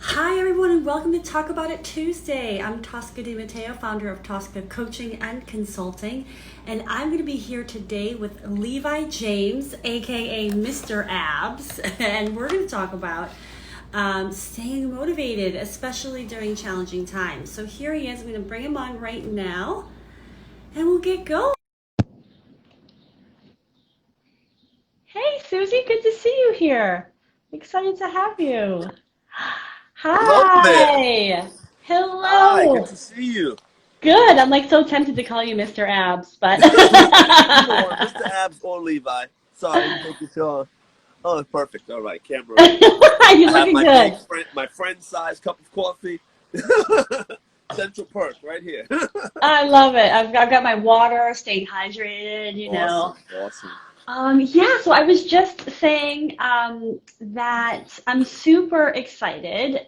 Hi, everyone, and welcome to Talk About It Tuesday. I'm Tosca Di Matteo, founder of Tosca Coaching and Consulting, and I'm going to be here today with Levi James, aka Mr. Abs, and we're going to talk about staying motivated, especially during challenging times. So here he is. I'm going to bring him on right now, and we'll get going. Hey, Susie, good to see you here. Excited to have you. Hello there. Hi. Hi, good Hello. to see you. Good. I'm like so tempted to call you Mr. Abs, but Either one, Mr. Abs or Levi. Sorry, I'm making sure. Oh, perfect. All right, camera ready. you're I have looking my good. big friend, my friend-sized cup of coffee. Central Perk right here. I love it. I've got my water, staying hydrated, Awesome, awesome. Yeah, so I was just saying that I'm super excited,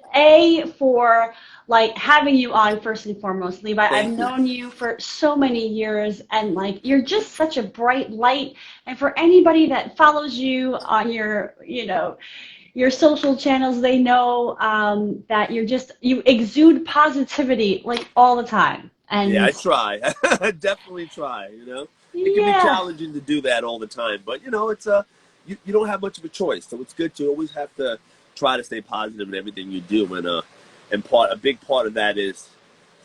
for like having you on first and foremost, Levi. I've Thank you. known you for so many years, and like you're just such a bright light. And for anybody that follows you on your social channels, they know that you exude positivity like all the time. Yeah, And I try. I definitely try. It can be yeah, challenging to do that all the time, but it's you don't have much of a choice, so it's good to always have to try to stay positive in everything you do, and a big part of that is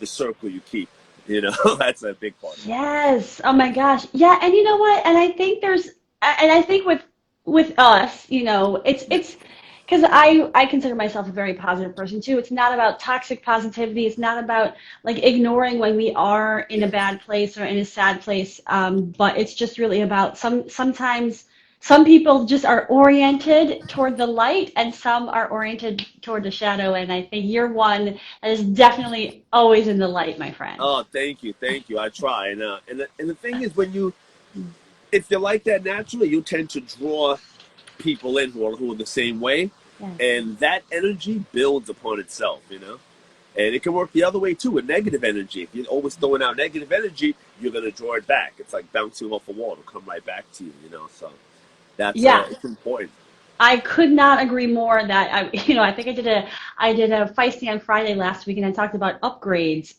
the circle you keep. That's a big part of it. yes. Oh my gosh. Yeah, and you know what? And I think with us, it's because I consider myself a very positive person too. It's not about toxic positivity. It's not about like ignoring when we are in a bad place or in a sad place. But it's just really about sometimes some people just are oriented toward the light and some are oriented toward the shadow. And I think you're one that is definitely always in the light, my friend. Oh, thank you. I try, and the thing is, if you're like that naturally, you tend to draw people in who are the same way, Yes. and that energy builds upon itself. And it can work the other way too with negative energy. If you're always throwing out negative energy, you're gonna draw it back. It's like bouncing off a wall; it'll come right back to you. So that's Yeah, it's important. I could not agree more that I think I did a feisty on Friday last week and I talked about upgrades,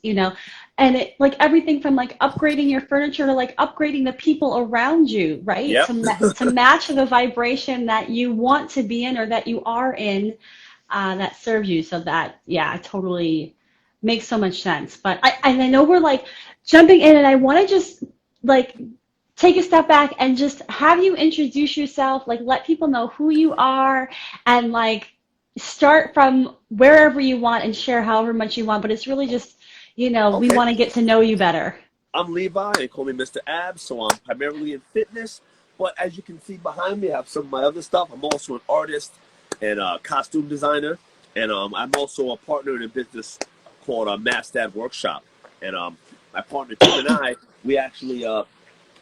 and it like everything from like upgrading your furniture to like upgrading the people around you, right? Yep. To match the vibration that you want to be in or that you are in, that serves you. So that, yeah, it totally makes so much sense. But I know we're like jumping in and I want to just like take a step back and just have you introduce yourself, like let people know who you are and like start from wherever you want and share however much you want. But it's really just, we Okay. want to get to know you better. I'm Levi. They call me Mr. Abs, so I'm primarily in fitness. But as you can see behind me, I have some of my other stuff. I'm also an artist and a costume designer, and I'm also a partner in a business called Mass Dad Workshop. And my partner Tim and I, we actually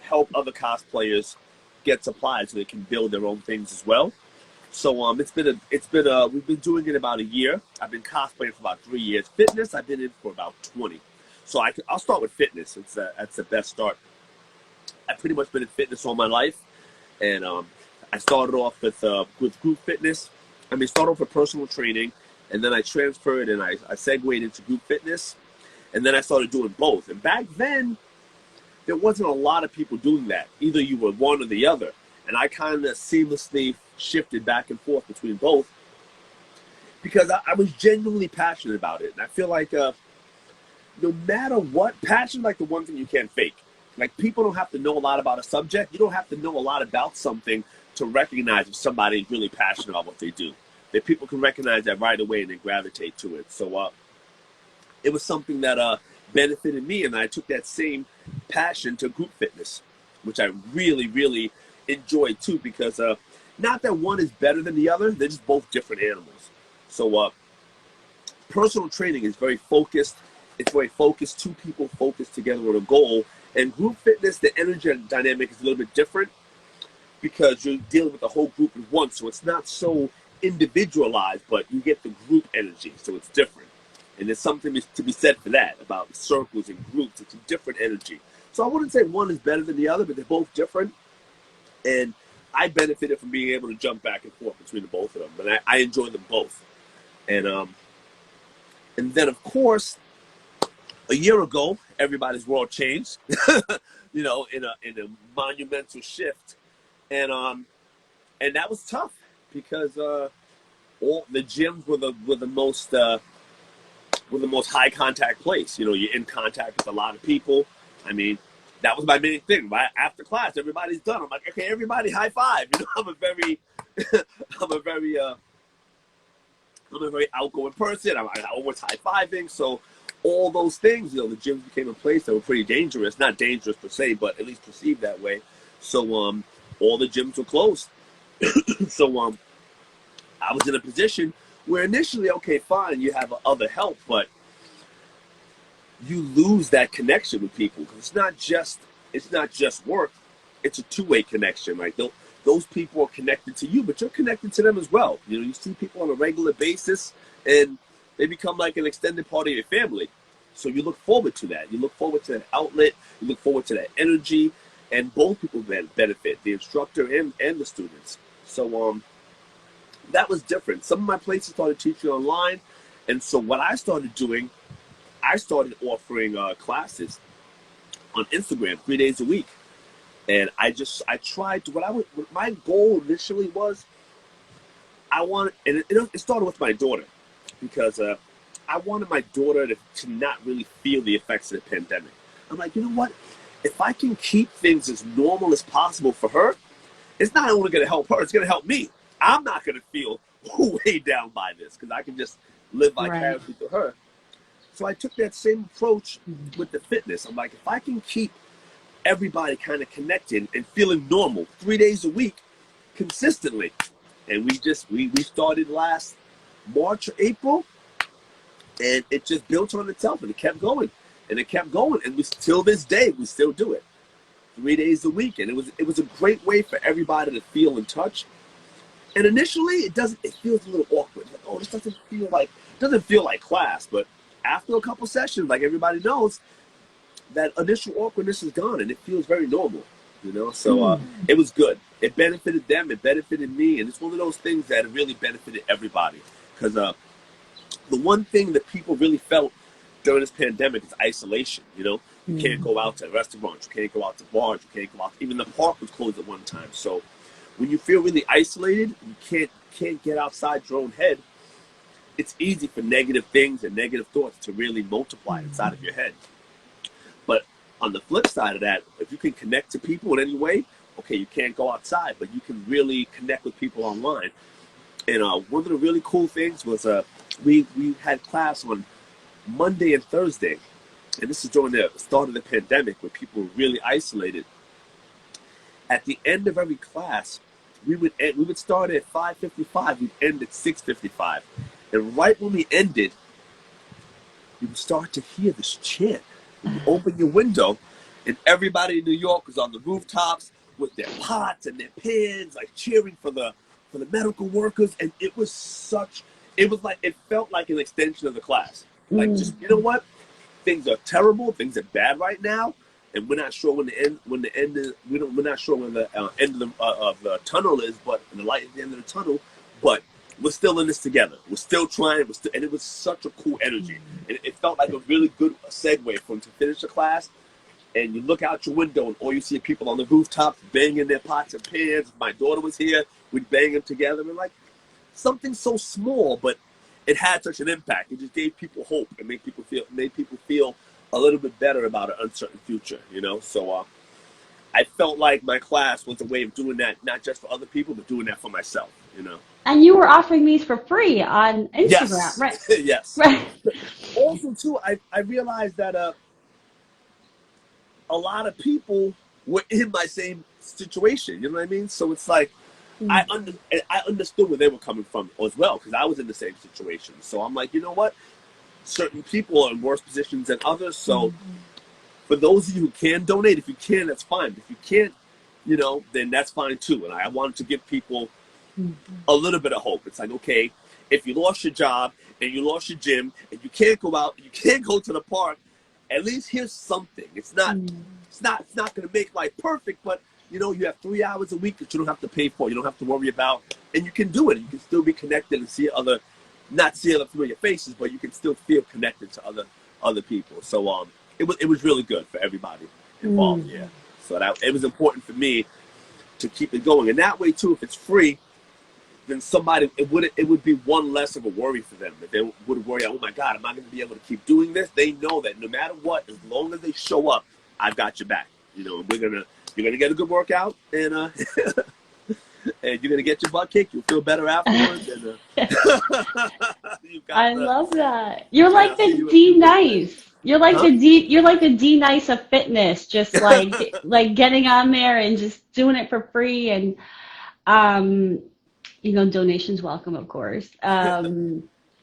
help other cosplayers get supplies so they can build their own things as well. So we've been doing it about a year. I've been cosplaying for about 3 years. Fitness, I've been in for about 20. So I'll start with fitness. That's the best start. I've pretty much been in fitness all my life, and I started off with group fitness. Started off with personal training, and then I transferred and I segued into group fitness, and then I started doing both. And back then, there wasn't a lot of people doing that. Either you were one or the other, and I kind of seamlessly shifted back and forth between both because I was genuinely passionate about it, and I feel like no matter what, passion like the one thing you can't fake. Like people don't have to know a lot about a subject. You don't have to know a lot about something to recognize if somebody is really passionate about what they do. That people can recognize that right away and they gravitate to it. So it was something that benefited me, and I took that same passion to group fitness, which I really, really enjoyed too. Because not that one is better than the other; they're just both different animals. So personal training is very focused. It's very focused. Two people focused together on a goal. And group fitness, the energy dynamic is a little bit different because you're dealing with the whole group at once. So it's not so individualized, but you get the group energy. So it's different. And there's something to be said for that about circles and groups. It's a different energy. So I wouldn't say one is better than the other, but they're both different. And I benefited from being able to jump back and forth between the both of them. And I enjoy them both. And And then, of course, a year ago, everybody's world changed, you know, in a monumental shift, and that was tough because all the gyms were the most high contact place. You know, you're in contact with a lot of people. I mean, that was my main thing. Right after class, everybody's done. I'm like, okay, everybody, high five. You know, I'm a very, I'm a very, I'm a very outgoing person. I'm always high fiving. So all those things, you know, the gyms became a place that were pretty dangerous. Not dangerous per se, but at least perceived that way. So all the gyms were closed. So I was in a position where initially, okay, fine, you have other help, but you lose that connection with people because it's not just work. It's a two-way connection, right? Those people are connected to you, but you're connected to them as well. You know, you see people on a regular basis, and they become like an extended part of your family. So you look forward to that. You look forward to that outlet. You look forward to that energy, and both people benefit, the instructor and the students. So that was different. Some of my places started teaching online, and so what I started doing, I started offering classes on Instagram 3 days a week. And I tried to, what my goal initially was, it started with my daughter because I wanted my daughter to not really feel the effects of the pandemic. I'm like, you know what? If I can keep things as normal as possible for her, it's not only going to help her, it's going to help me. I'm not going to feel weighed down by this because I can just live vicariously through her. So I took that same approach with the fitness. I'm like, if I can keep everybody kind of connected and feeling normal 3 days a week consistently, and we started last March or April, and it just built on itself, and it kept going, and and we till this day we still do it 3 days a week, and it was a great way for everybody to feel in touch. And initially it feels a little awkward, like, oh, this doesn't feel like class, but after a couple sessions, like everybody knows, that initial awkwardness is gone and it feels very normal, you know? So it was good. It benefited them, it benefited me, and it's one of those things that really benefited everybody. Because the one thing that people really felt during this pandemic is isolation, you know? You can't go out to restaurants, you can't go out to bars, you can't go out, even the park was closed at one time. So when you feel really isolated, you can't get outside your own head, it's easy for negative things and negative thoughts to really multiply inside of your head. But on the flip side of that, if you can connect to people in any way, okay, you can't go outside, but you can really connect with people online. And one of the really cool things was we had class on Monday and Thursday, and this is during the start of the pandemic where people were really isolated. At the end of every class, we would start at 5:55, we'd end at 6:55. And right when we ended, you would start to hear this chant. You open your window, and everybody in New York was on the rooftops with their pots and their pans, like cheering for the medical workers. And it felt like an extension of the class. Like, just, you know what? Things are terrible, things are bad right now, and we're not sure we're not sure when the end of the tunnel is, but the light at the end of the tunnel. But we're still in this together. We're still trying. And it was such a cool energy. And it felt like a really good segue to finish the class. And you look out your window, and all you see are people on the rooftops banging their pots and pans. If my daughter was here, we'd bang them together. And like something so small, but it had such an impact. It just gave people hope and made people feel a little bit better about an uncertain future. You know, so I felt like my class was a way of doing that, not just for other people, but doing that for myself. You know. And you were offering these for free on Instagram, Yes. right? Yes. Right. Also, too, I realized that a lot of people were in my same situation. You know what I mean? So it's like I understood where they were coming from as well because I was in the same situation. So I'm like, you know what? Certain people are in worse positions than others. So for those of you who can donate, if you can, that's fine. If you can't, you know, then that's fine too. And I wanted to give people a little bit of hope. It's like, okay, if you lost your job and you lost your gym and you can't go out, you can't go to the park, at least here's something. It's not going to make life perfect, but you know, you have 3 hours a week that you don't have to pay for, you don't have to worry about, and you can do it. You can still be connected and see other not see other familiar faces, but you can still feel connected to other people. So it was really good for everybody involved. Mm. Yeah. So that it was important for me to keep it going, and that way too, if it's free, then somebody it would be one less of a worry for them. That they would worry, oh my God, am I going to be able to keep doing this? They know that no matter what, as long as they show up, I've got your back. You're gonna get a good workout, and and you're gonna get your butt kicked. You'll feel better afterwards, and you've got I love that. You're and like I'll see the you in a D couple of days. nice. You're like Huh? the D. You're like the D nice of fitness. Just like getting on there and just doing it for free, and um, donations welcome, of course.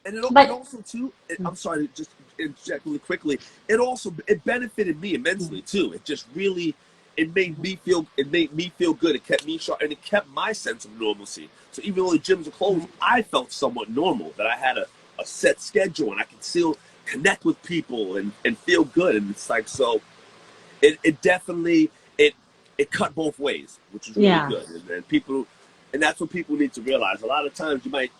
And it But also too. I'm sorry to just interject really quickly. It benefited me immensely too. It made me feel good. It kept me sharp, and it kept my sense of normalcy. So even though the gyms are closed, I felt somewhat normal. That I had a set schedule, and I could still connect with people and feel good. And it's like so. It definitely it cut both ways, which is really yeah, good. And that's what people need to realize. A lot of times you might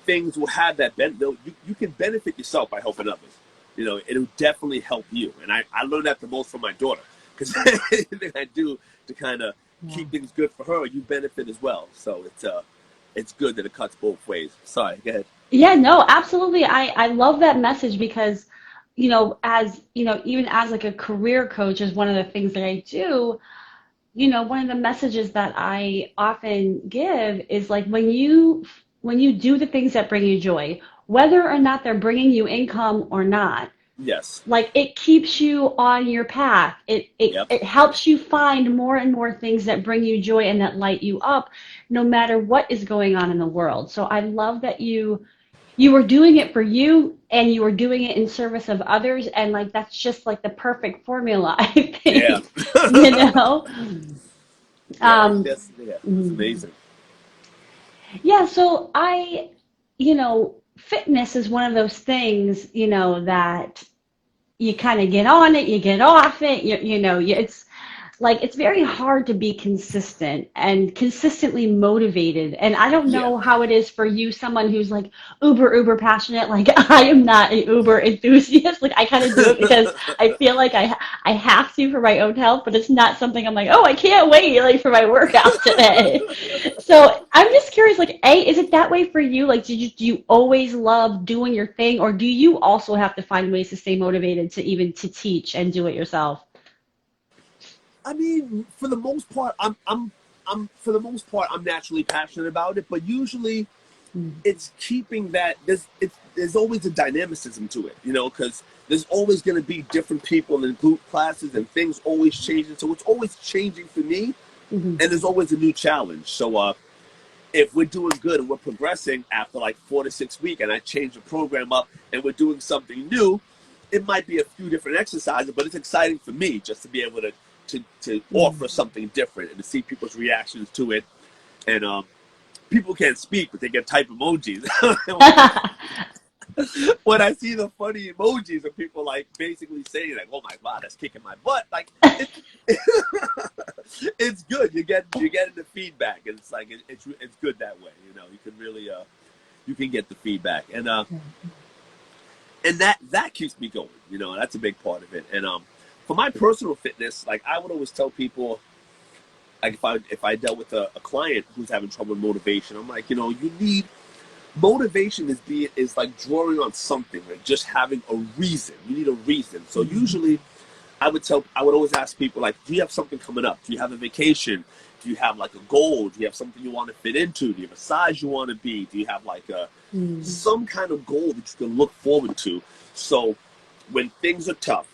things will have that you can benefit yourself by helping others. It'll definitely help you. And I learned that the most from my daughter, because anything I do to kind of yeah. keep things good for her, you benefit as well. So it's good that it cuts both ways. Sorry, go ahead. Yeah, no, absolutely. I love that message because, as, even as like a career coach is one of the things that I do, one of the messages that I often give is like when you do the things that bring you joy, whether or not they're bringing you income or not, Yes. like it keeps you on your path. It it Yep. it helps you find more and more things that bring you joy and that light you up, no matter what is going on in the world. So I love that you were doing it for you and you were doing it in service of others, and like that's just like the perfect formula, I Yeah. think. You know? Yeah. Um, It's amazing. yeah, so fitness is one of those things, that you kind of get on it, you get off it, it's like it's very hard to be consistent and consistently motivated. And I don't Yeah. know how it is for you, someone who's like uber passionate. Like I am not an uber enthusiast. Like I kind of do it because I feel like I have to for my own health, but it's not something I'm like, oh, I can't wait like for my workout today. So I'm just curious, like, A, is it that way for you? Like, do you always love doing your thing, or do you also have to find ways to stay motivated to even to teach and do it yourself? I mean, for the most part, I'm naturally passionate about it, but usually it's keeping that there's always a dynamicism to it, because there's always going to be different people in group classes, and things always changing. So it's always changing for me, Hmm. and there's always a new challenge. So if we're doing good and we're progressing after like 4 to 6 weeks, and I change the program up and we're doing something new, it might be a few different exercises, but it's exciting for me just to be able to offer something different and to see people's reactions to it. And people can't speak, but they can type emojis. When I see the funny emojis of people like basically saying like, "Oh my God, that's kicking my butt," like it's good. You're getting the feedback, and it's like it's good that way. You can really you can get the feedback, and that keeps me going. That's a big part of it. And for my personal fitness, like I would always tell people, like if I dealt with a client who's having trouble with motivation, I'm like, you need motivation is like drawing on something, like just having a reason. You need a reason. So usually I would always ask people like, do you have something coming up? Do you have a vacation? Do you have like a goal? Do you have something you want to fit into? Do you have a size you want to be? Do you have like some kind of goal that you can look forward to? So when things are tough,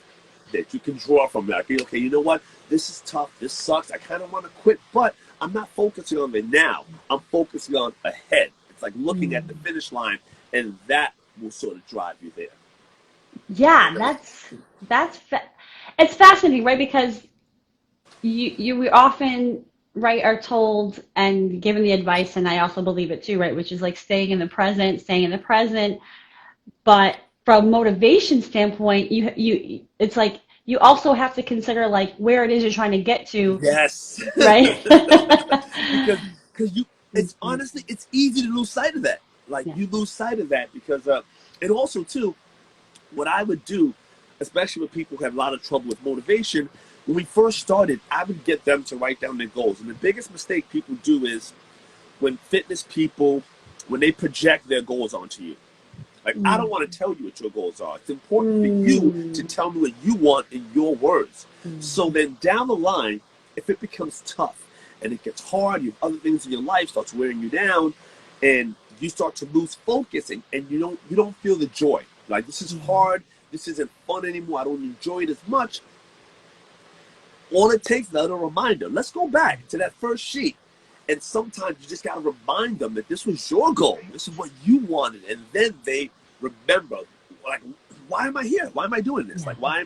that you can draw from that. Okay, you know what? This is tough. This sucks. I kind of want to quit, but I'm not focusing on the now. I'm focusing on ahead. It's like looking at the finish line, and that will sort of drive you there. Yeah, it's fascinating, right? Because we often, right, are told and given the advice, and I also believe it too, right, which is like staying in the present. But from motivation standpoint, it's like you also have to consider like where it is you're trying to get to, Yes, right? because you, it's honestly it's easy to lose sight of that. Like Yeah. you lose sight of that because, and also too, what I would do, especially with people who have a lot of trouble with motivation, when we first started, I would get them to write down their goals. And the biggest mistake people do is when fitness people, when they project their goals onto you. Like, I don't Mm. want to tell you what your goals are. It's important for you to Mm. tell me what you want in your words. So Mm. then down the line, if it becomes tough and it gets hard, you have other things in your life starts wearing you down, and you start to lose focus, and you don't feel the joy. Like, this is Yeah. hard. This isn't fun anymore. I don't enjoy it as much. All it takes is a little reminder. Let's go back to that first sheet. And sometimes you just got to remind them that this was your goal. This is what you wanted. And then they remember, like, why am I here? Why am I doing this? Yeah. Like, why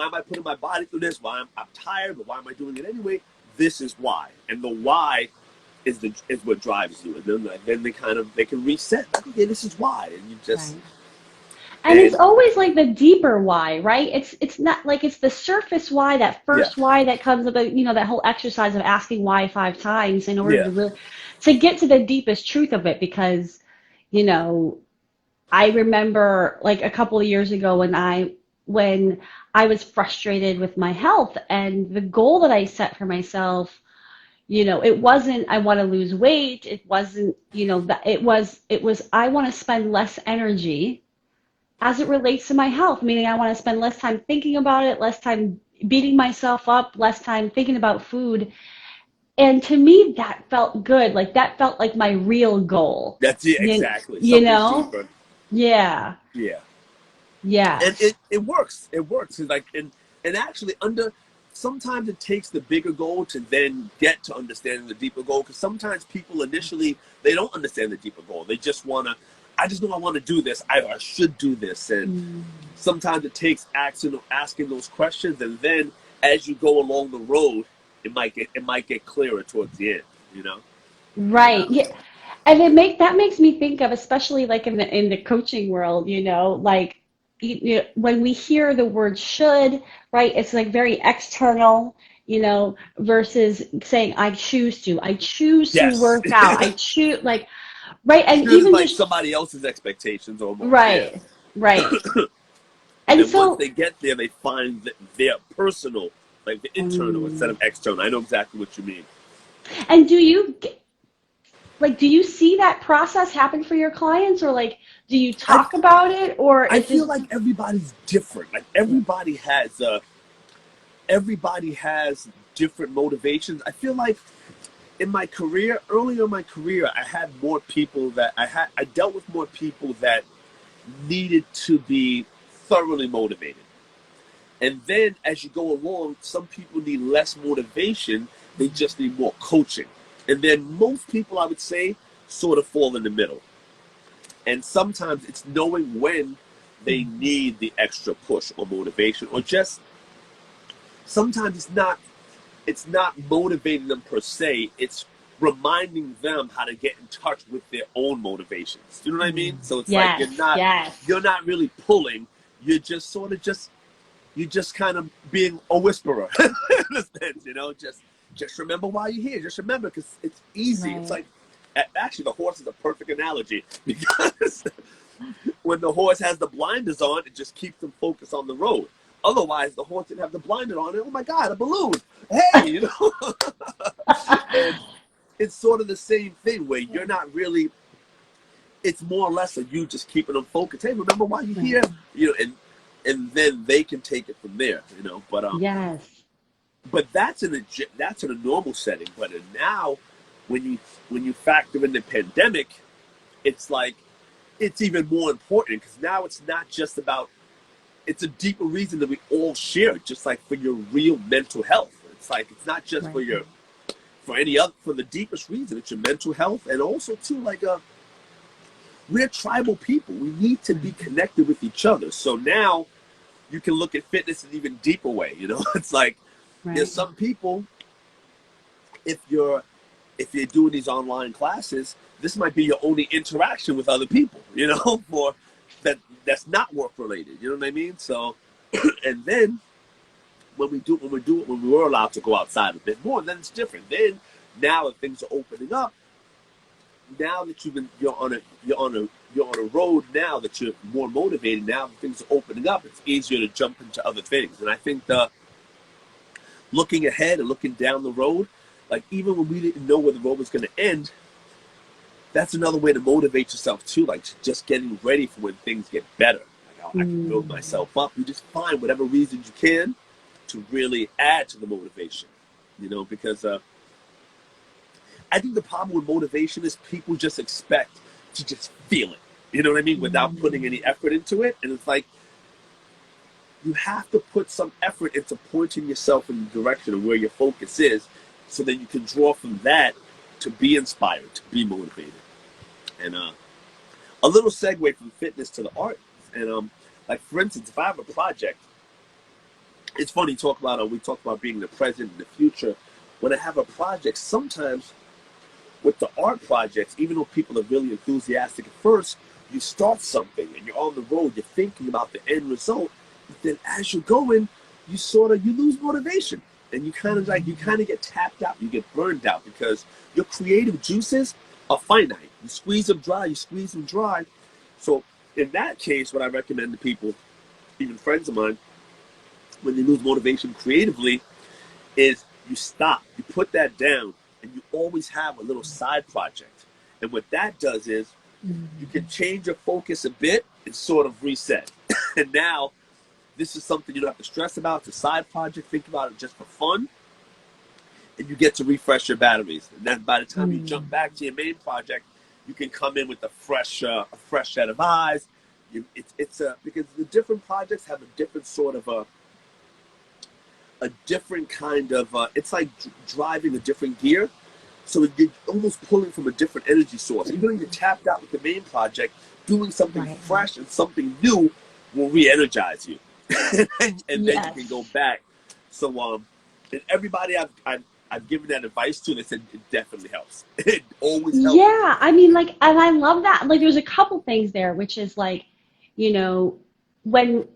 am I putting my body through this? I'm tired, but why am I doing it anyway? This is why. And the why is what drives you. And then they can reset. Like, okay, this is why. And you just, Right. And it's and always like the deeper why, right? It's not like it's the surface why, that yeah, first why that comes about, that whole exercise of asking why 5 times in order yeah, to really to get to the deepest truth of it. Because, you know, I remember like a couple of years ago when I was frustrated with my health, and the goal that I set for myself, it wasn't I want to lose weight. It wasn't, that it was I want to spend less energy as it relates to my health, meaning I want to spend less time thinking about it, less time beating myself up, less time thinking about food. And to me, that felt good. Like that felt like my real goal. that's it, You, exactly. you Something know? deeper. Yeah. Yeah. And Yes. it works. It works. It's like, and actually sometimes it takes the bigger goal to then get to understanding the deeper goal, because sometimes people initially, they don't understand the deeper goal. They just want to, I just know I want to do this. I should do this. And Mm. sometimes it takes asking those questions, and then as you go along the road, it might get clearer towards the end, you know? Right. Yeah. And that makes me think of, especially like in the coaching world, like when we hear the word should, right? It's like very external, versus saying I choose to Yes. work out. I choose, like, right. And Should is even like just somebody else's expectations almost. Yeah. right, right. And And then once so they get there, they find their personal, like the internal instead um, of external. I know exactly what you mean. and do you see that process happen for your clients, or like do you I talk about it, or I is feel it like everybody's different. Like yeah. everybody has different motivations. I feel like in my career, earlier in my career, I had more people that I dealt with more people that needed to be thoroughly motivated. And then as you go along, some people need less motivation. They just need more coaching. And then most people, I would say, sort of fall in the middle. And sometimes it's knowing when they need the extra push or motivation, or just sometimes it's not motivating them per se. It's reminding them how to get in touch with their own motivations. You know what I mean? So it's like Yes, yes. you're not really pulling. You're just sort of you're just kind of being a whisperer in a sense, just remember why you're here. Just remember, because it's easy. It's Right. like, actually, the horse is a perfect analogy, because when the horse has the blinders on, it just keeps them focused on the road. Otherwise, the horse didn't have the blinders on, and oh my God, a balloon! Hey, and it's sort of the same thing where you're not really. It's more or less of you just keeping them focused. Hey, remember why you're Right. here, and then they can take it from there. Yes. But that's in a normal setting. But now, when you factor in the pandemic, it's like it's even more important, because now it's not just about. It's a deeper reason that we all share, just like for your real mental health. It's like it's not just Right. for the deepest reason. It's your mental health, and also too, like we're tribal people. We need to be connected with each other. So now you can look at fitness in an even deeper way. It's like there's Right. some people, if you're doing these online classes, this might be your only interaction with other people, for that's not work related. You know what I mean? So, and then when we were allowed to go outside a bit more, then it's different. Then now that things are opening up, now that you're on a road now that you're more motivated, now things are opening up, it's easier to jump into other things. And I think the looking ahead and looking down the road, like even when we didn't know where the road was going to end, that's another way to motivate yourself too, like just getting ready for when things get better. Like, I can build myself up. You just find whatever reasons you can to really add to the motivation, because I think the problem with motivation is people just expect to just feel it, you know what I mean, without putting any effort into it. And it's like, you have to put some effort into pointing yourself in the direction of where your focus is, so that you can draw from that to be inspired, to be motivated. And a little segue from fitness to the art. And like for instance, if I have a project, it's funny we talk about being the present and the future. When I have a project, sometimes with the art projects, even though people are really enthusiastic at first, you start something and you're on the road, you're thinking about the end result, but then as you're going, you lose motivation. And you kind of get tapped out, you get burned out, because your creative juices are finite. You squeeze them dry. So in that case, what I recommend to people, even friends of mine, when they lose motivation creatively, is you stop, you put that down, and you always have a little side project. And what that does is you can change your focus a bit and sort of reset. And now this is something you don't have to stress about. It's a side project. Think about it just for fun. And you get to refresh your batteries. And then by the time you jump back to your main project, you can come in with a fresh set of eyes. Because the different projects have a different sort of a different kind of, it's like driving a different gear. So you're almost pulling from a different energy source. Even when you're tapped out with the main project, doing something fresh and something new will re-energize you. and then you can go back. So and everybody I've given that advice to, they said it definitely helps. It always helps. Yeah, I mean, like, and I love that. Like, there's a couple things there, which is like, when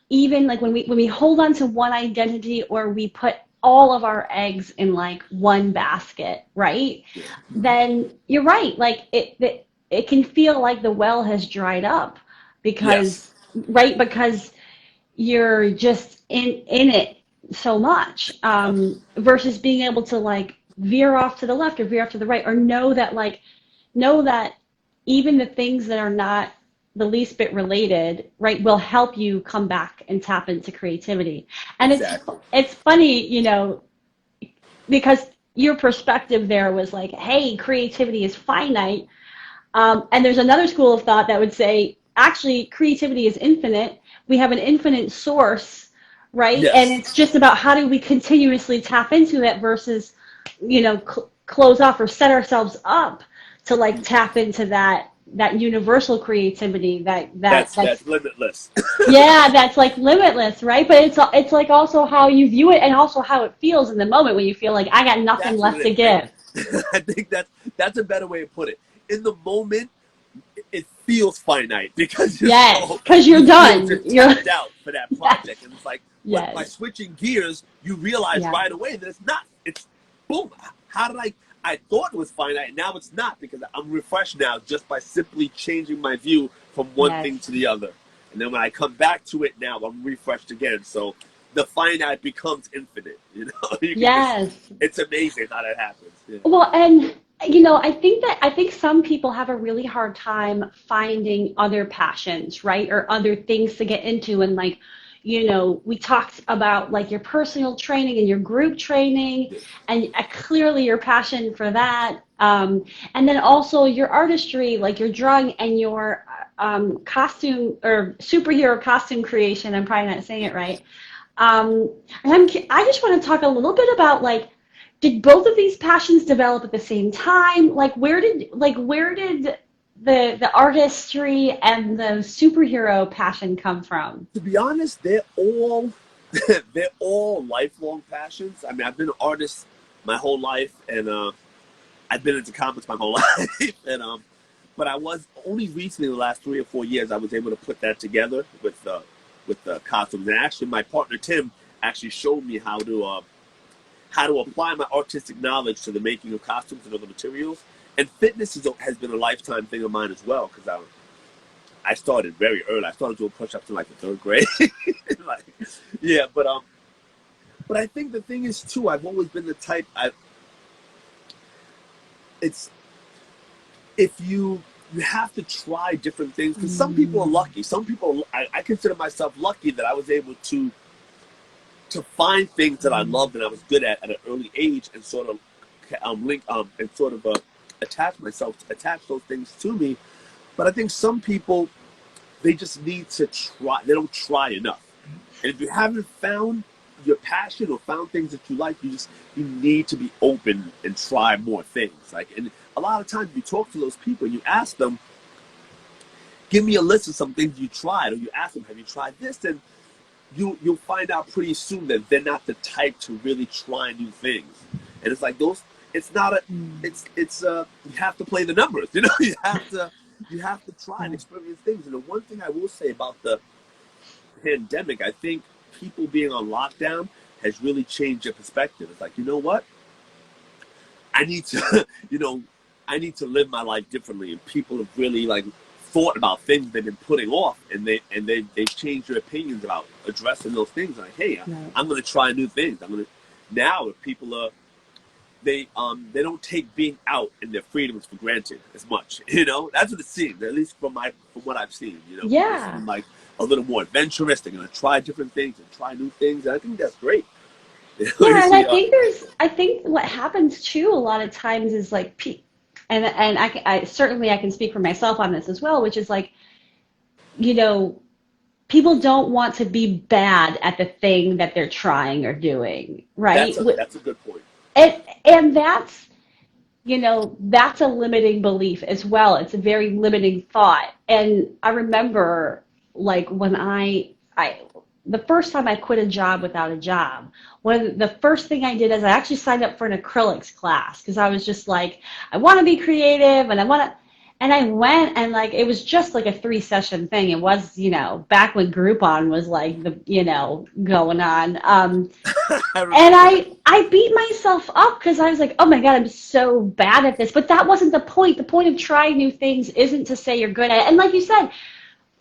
even like when we hold on to one identity, or we put all of our eggs in like one basket, right? Yeah. Then you're right. Like it can feel like the well has dried up because, right? Because you're just in it so much, versus being able to like veer off to the left or veer off to the right, or know that even the things that are not the least bit related, right, will help you come back and tap into creativity. And Exactly. it's funny, because your perspective there was like, hey, creativity is finite. And there's another school of thought that would say, actually, creativity is infinite. We have an infinite source, right? And Yes. it's just about how do we continuously tap into that versus, close off or set ourselves up to like tap into that universal creativity that's That's limitless. yeah, that's like limitless, right? But it's like also how you view it, and also how it feels in the moment when you feel like I got nothing That's what left to it give. is. I think that's a better way to put it. In the moment, it feels finite because Yes, because you you're feel done. just You're tapped out for that yes, project, and it's like, but by yes, switching gears, you realize yeah, right away that it's not. It's boom. How did I thought it was finite, now it's not, because I'm refreshed now just by simply changing my view from one yes, thing to the other. And then when I come back to it now, I'm refreshed again. So the finite becomes infinite. You can just, yes. it's amazing how that happens. Yeah. Well, and I think some people have a really hard time finding other passions, right? Or other things to get into. And like, we talked about like your personal training and your group training, and clearly your passion for that. And then also your artistry, like your drawing and your costume or superhero costume creation. I'm probably not saying it right. And I just want to talk a little bit about like, did both of these passions develop at the same time? Like, where did the artistry and the superhero passion come from? To be honest, they're all they're all lifelong passions. I mean, I've been an artist my whole life, and I've been into comics my whole life, and but I was only recently, the last 3 or 4 years, I was able to put that together with the costumes. And actually, my partner Tim actually showed me how to apply my artistic knowledge to the making of costumes and other materials. And fitness has been a lifetime thing of mine as well, because I started very early. I started doing push-ups in like the third grade. Like, yeah, but I think the thing is too, I've always been the type. It's if you have to try different things, because some people are lucky. Some people, I consider myself lucky that I was able to find things that I loved and I was good at an early age, and sort of attach those things to me. But I think some people, they just need to try. They don't try enough. And if you haven't found your passion or found things that you like, you need to be open and try more things. Like, and a lot of times you talk to those people, you ask them, give me a list of some things you tried, or you ask them, have you tried this? And you'll find out pretty soon that they're not the type to really try new things. And it's like it's not you have to play the numbers, you know. You have to try and experience things. And the one thing I will say about the pandemic, I think people being on lockdown has really changed their perspective. It's like, you know what? I need to, I need to live my life differently. And people have really like thought about things they've been putting off, and they've changed their opinions about addressing those things. Like, hey, I'm going to try new things. Now if people are, they don't take being out and their freedoms for granted as much. That's what it seems, at least from what I've seen. Yeah. People like a little more adventurous. They're going to try different things and try new things. And I think that's great. Yeah, and I think what happens too a lot of times is like, and I certainly I can speak for myself on this as well, which is like, people don't want to be bad at the thing that they're trying or doing, right? That's a good point. And that's, that's a limiting belief as well. It's a very limiting thought. And I remember like when the first time I quit a job without a job, the first thing I did is I actually signed up for an acrylics class, because I was just like, I want to be creative and and I went, and like, it was just like a 3-session thing. It was, back when Groupon was like going on. And I beat myself up because I was like, oh my God, I'm so bad at this. But that wasn't the point. The point of trying new things isn't to say you're good at it. And like you said,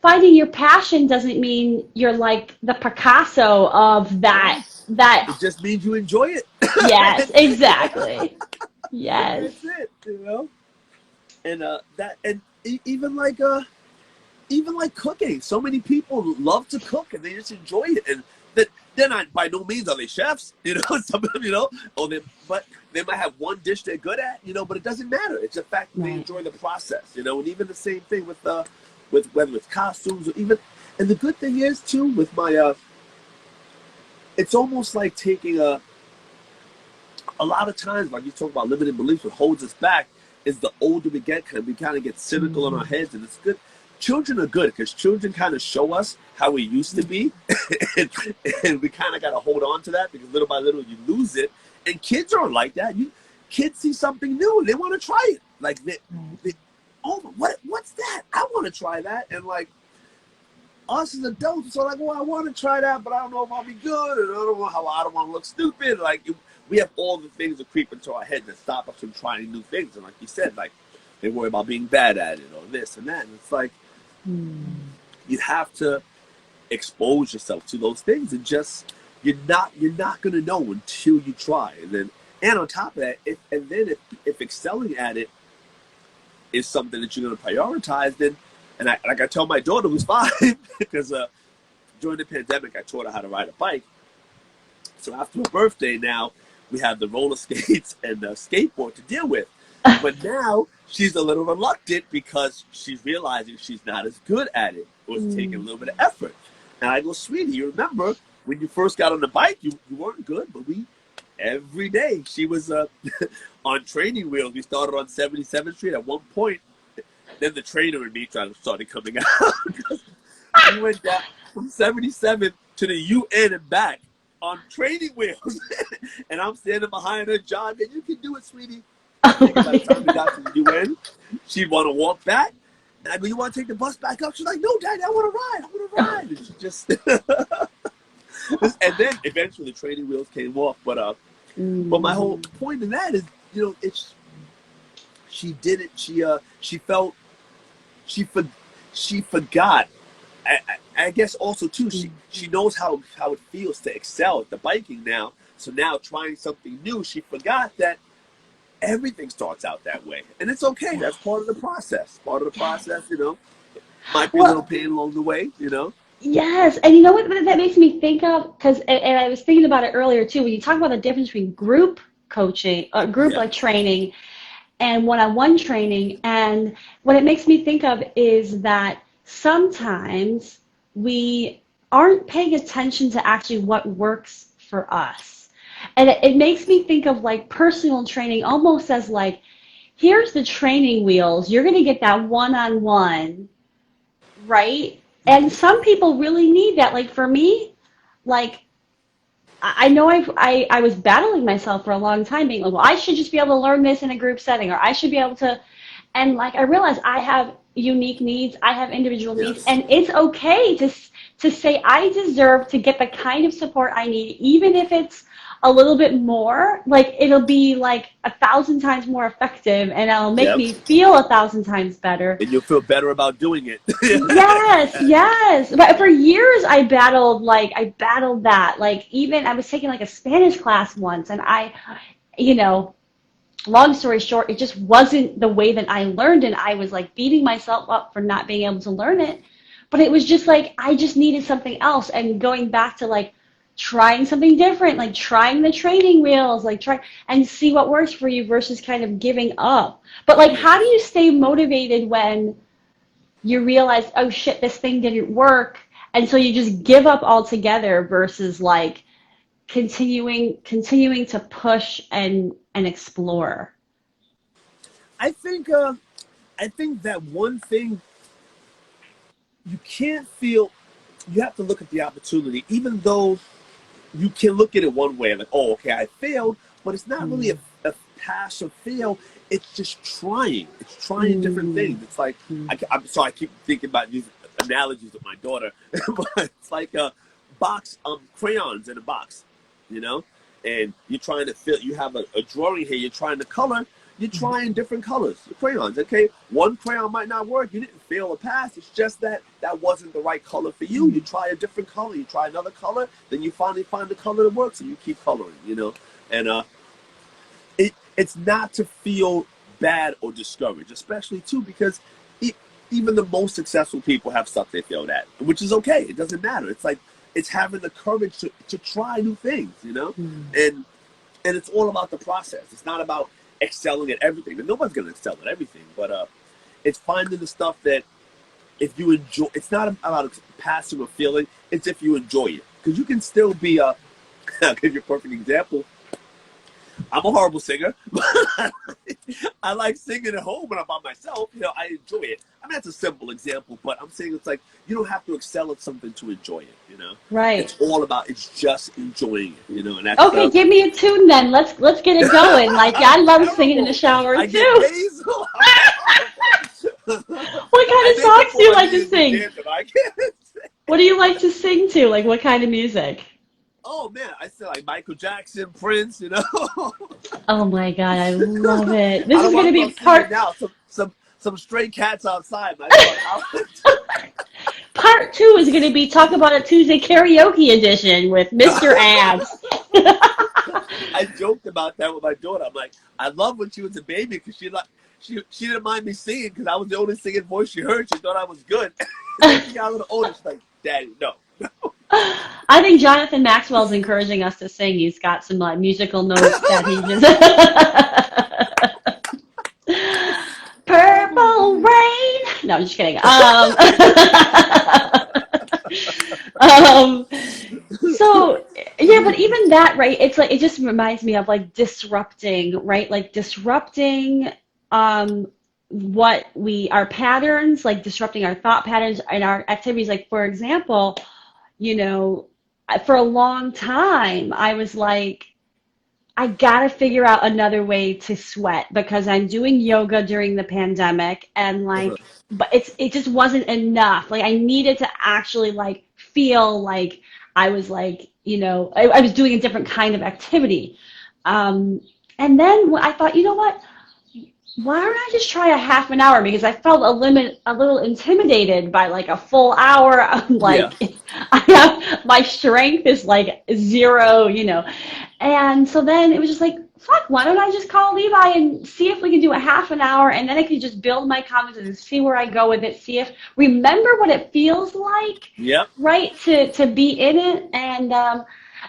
finding your passion doesn't mean you're like the Picasso of that. It just means you enjoy it. Yes, exactly. Yes. That's it, And even like cooking. So many people love to cook and they just enjoy it. And they're not, by no means are they chefs, some of them, but they might have one dish they're good at, but it doesn't matter. It's the fact that they enjoy the process, and even the same thing with whether it's costumes or even, and the good thing is too, with my, it's almost like taking a lot of times, like you talk about limited beliefs, what holds us back is the older we get, we kind of get cynical in our heads, and it's good. Children are good because children kind of show us how we used to be, and we kind of got to hold on to that, because little by little you lose it. And kids aren't like that. Kids see something new and they want to try it. Like what's that? I want to try that. And like us as adults are like, well, I want to try that, but I don't know if I'll be good, and I don't want to look stupid. Like we have all the things that creep into our head that stop us from trying new things. And like you said, like they worry about being bad at it or this and that. And it's like, you have to expose yourself to those things, and just you're not gonna know until you try. And on top of that, if excelling at it is something that you're gonna prioritize, then I tell my daughter who's 5, because during the pandemic I taught her how to ride a bike. So after her birthday, now we have the roller skates and the skateboard to deal with. But now she's a little reluctant because she's realizing she's not as good at it, or it's taking a little bit of effort. And I go, sweetie, you remember when you first got on the bike, you weren't good, but every day she was on training wheels. We started on 77th Street at one point. Then the trainer and me started coming out. We went down from 77th to the UN and back on training wheels. And I'm standing behind her, John, and you can do it, sweetie. I think by the time we got to the UN, she'd want to walk back. And I go, you want to take the bus back up? She's like, no, Daddy, I want to ride. And she just... And then eventually the training wheels came off. But my whole point in that is, she did it. She felt she for, she forgot. I guess also too she knows how it feels to excel at the biking now. So now trying something new, she forgot that everything starts out that way, and it's okay. That's Yes. part of the process. Part of the Yes. process, you know. Might be a little Well, pain along the way, you know. yes. And you know what that makes me think of? Because, and I was thinking about it earlier too, when you talk about the difference between group coaching, group Yeah. like training and one-on-one training. And what it makes me think of is that sometimes we aren't paying attention to actually what works for us. And it makes me think of like personal training almost as like, here's the training wheels. You're going to get that one-on-one, right? And Hmm. some people really need that. Like for me, like I know I was battling myself for a long time, being like, well, I should just be able to learn this in a group setting, or I should be able to. And like I realized I have unique needs, I have individual needs, Yes. and it's okay to say I deserve to get the kind of support I need, even if it's a little bit more. Like it'll be like 1,000 times more effective, and it'll make Yep. me feel 1,000 times better. And you'll feel better about doing it. Yes, yes. But for years I battled that. Like even I was taking like a Spanish class once and you know, long story short, it just wasn't the way that I learned and I was like beating myself up for not being able to learn it. But it was just like I just needed something else and going back to like trying something different, like trying the training wheels, like try and see what works for you versus kind of giving up. But like how do Yes. you stay motivated when you realize, oh shit, this thing didn't work, and so you just give up altogether versus like continuing to push and explore. I think I think that one thing you can't feel you have to look at the opportunity, even though you can look at it one way, like, oh, okay, I failed, but it's not really Mm, a pass or fail. It's just trying. It's trying different mm, things. It's like mm, I'm sorry, I keep thinking about these analogies with my daughter, but it's like a box crayons in a box, you know, and you're trying to fill. You have a drawing here. You're trying to color. You're mm, trying different colors, crayons. Okay, one crayon might not work. You didn't fail or pass. It's just that that wasn't the right color for you. You mm. try a different color. You try another color. Then you finally find the color that works, and you keep coloring. You know, and it's not to feel bad or discouraged, especially too because e even the most successful people have stuff they failed at, which is okay. It doesn't matter. It's like it's having the courage to try new things. You know, Mm. and and it's all about the process. It's not about excelling at everything. And nobody's going to excel at everything, but it's finding the stuff that if you enjoy. It's not about passing or feeling. It's if you enjoy it, because you can still be a. I'll give you a perfect example. I'm a horrible singer. I like singing at home when I'm by myself. You know, I enjoy it. I mean, that's a simple example, but I'm saying it's like you don't have to excel at something to enjoy it. You know, Right. it's all about it's just enjoying it. You know, and that's Okay, give me a tune then. Let's get it going. Like I I'm love singing in the terrible. shower I get too. nasal. I'm horrible. What kind I of think songs do before you my like to knees be sing? dancing. I can't. What do you like to sing to? Like what kind of music? Oh man, I said like Michael Jackson, Prince. You know. Oh my God, I love it. I This is don't going want to to be start singing part now. Some stray cats outside. My dog. part two is going to be Talk About It Tuesday karaoke edition with Mr. Abs. I joked about that with my daughter. I'm like, I love when she was a baby because she didn't mind me singing because I was the only singing voice she heard. She thought I was good. Then she got a little older. She's like, Daddy, no. I think Jonathan Maxwell's encouraging us to sing. He's got some musical notes that he just. Oh my Purple goodness. rain. No, I'm just kidding. Um, so yeah, but even that, right? It's like it just reminds me of like disrupting, right? Like disrupting um what we our patterns, like disrupting our thought patterns and our activities. Like for example, you know, for a long time I was like I gotta figure out another way to sweat because I'm doing yoga during the pandemic and Uh-huh. like but it just wasn't enough. Like I needed to actually like feel like I was like, I was doing a different kind of activity. Um, and then I thought, you know what? why don't I just try a half an hour? Because I felt a little intimidated by like a full hour. I'm Yeah. like, I have, my strength is like zero, you know. And so then it was just like, fuck, why don't I just call Levi and see if we can do a half an hour, and then I can just build my confidence and see where I go with it, see if, remember what it feels like, Yep. right, to be in it. And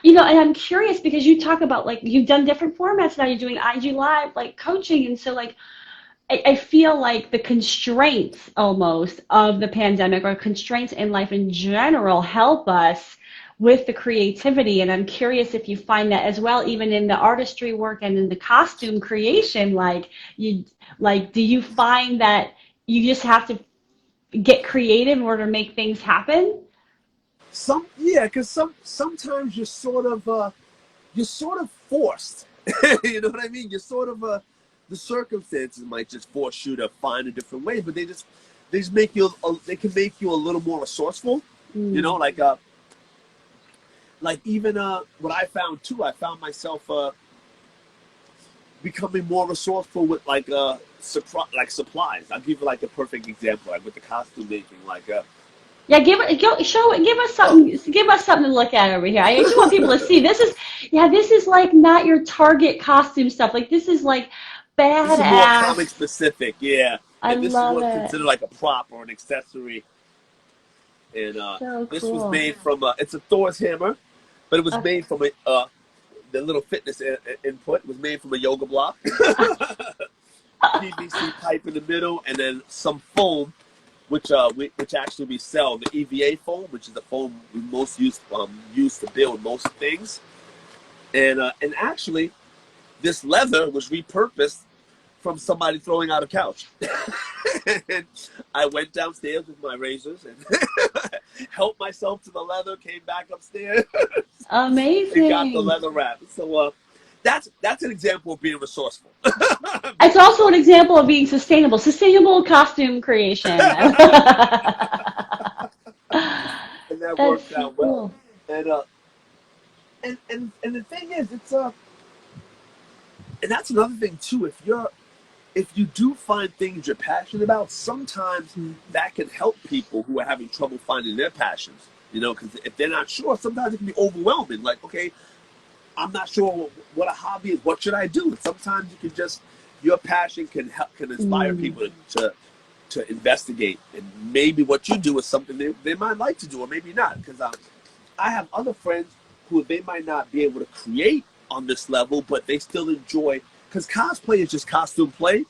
you know, and I'm curious because you talk about like you've done different formats now. You're doing IG Live, like coaching, and so like I feel like the constraints almost of the pandemic or constraints in life in general help us with the creativity. And I'm curious if you find that as well, even in the artistry work and in the costume creation, like you, like, do you find that you just have to get creative in order to make things happen? Yeah, because sometimes you're sort of forced. You know what I mean? You're sort of the circumstances might just force you to find a different way, but they just make you they can make you a little more resourceful. You know, Mm. like even what I found too. I found myself becoming more resourceful with like supplies. I'll give you like a perfect example, like with the costume making, Yeah, give us oh, something, give us something to look at over here. I just want people to see. This is, yeah, this is like not your Target costume stuff. Like this is like this is more comic badass. specific, yeah. I And this is love what's it. considered like a prop or an accessory. And So this was cool. made from it's a Thor's hammer, but it was Okay. made from a the little fitness input was made from a yoga block, PVC pipe in the middle, and then some foam, which actually we sell the EVA foam, which is the foam we most use to build most things. And actually, this leather was repurposed from somebody throwing out a couch. And I went downstairs with my razors and helped myself to the leather, came back upstairs and got the Amazing. leather wrap. So that's an example of being resourceful. It's Being also an resourceful. example of being sustainable, sustainable costume creation. And that That's worked so out well. cool. And and the thing is, it's and that's another thing too. If you do find things you're passionate about, sometimes Mm. that can help people who are having trouble finding their passions. You know, because if they're not sure, sometimes it can be overwhelming. Like, okay, I'm not sure what a hobby is. What should I do? And sometimes you can just your passion can help can inspire Mm. people to investigate, and maybe what you do is something they might like to do, or maybe not. Because I have other friends who they might not be able to create on this level, but they still enjoy because cosplay is just costume play.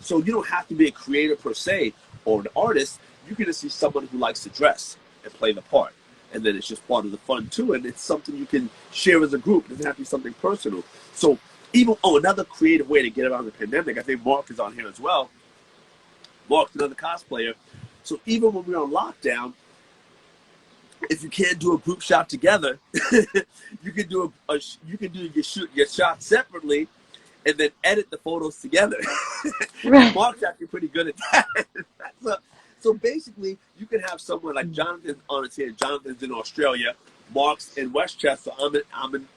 So you don't have to be a creator per se or an artist. You can just see someone who likes to dress and play the part. And then it's just part of the fun too. And it's something you can share as a group. It doesn't have to be something personal. So even another creative way to get around the pandemic, I think Mark is on here as well. Mark's another cosplayer. So even when we're on lockdown, if you can't do a group shot together, you can do you can do your shot separately, and then edit the photos together. And Right. Mark's actually pretty good at that. so, so basically, you can have someone like Jonathan on his here. Jonathan's in Australia, Mark's in Westchester. I'm in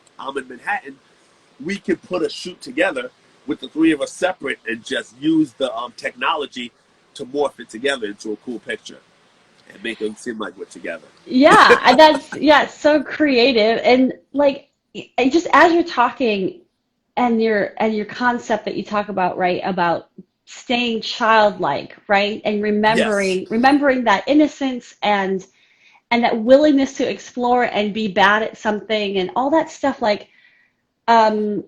Manhattan. We can put a shoot together with the three of us separate and just use the technology to morph it together into a cool picture and make it seem like we're together. Yeah, and that's, yeah, so creative. And like just as you're talking and your concept that you talk about, right, about staying childlike, right? And Yes. remembering that innocence and that willingness to explore and be bad at something and all that stuff, like um